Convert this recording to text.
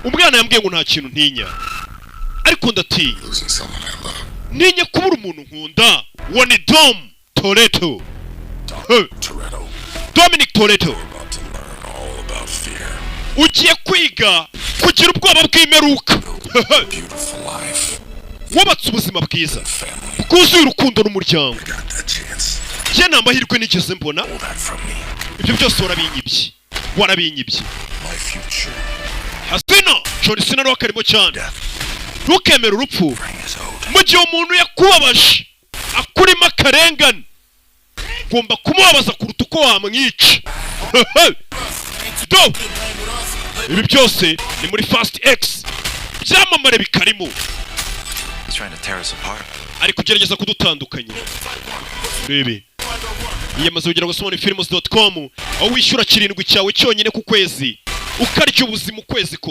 umwana yambwiye ngo nta kintu ntinya ariko ndatinya ntinya kubura umuntu nkunda uwo ni Dom Toretto Dominic Toretto ugiye kwiga kugira ubwoba bw'imeruka wabatse ubuzima bwiza bwuzuye urukundo n'umuryango njye nta mahirwe nigeze mbona ibyo byose warabinyibye Hasina John Cena nawe akarimo cyane ntukemere urupfu mu gihe umuntu yakubabaje akurimo akarengane ugomba kumubabaza kuruta uko wamwica ibi byose ni muri Fast X byamamare bikarimo ari kugerageza kudutandukanya rebe yamaze kugira ngo somonifilms.com aho wishyura 7 cyawe cyonyine ku kwezi ukarya ubuzima ukwezi kose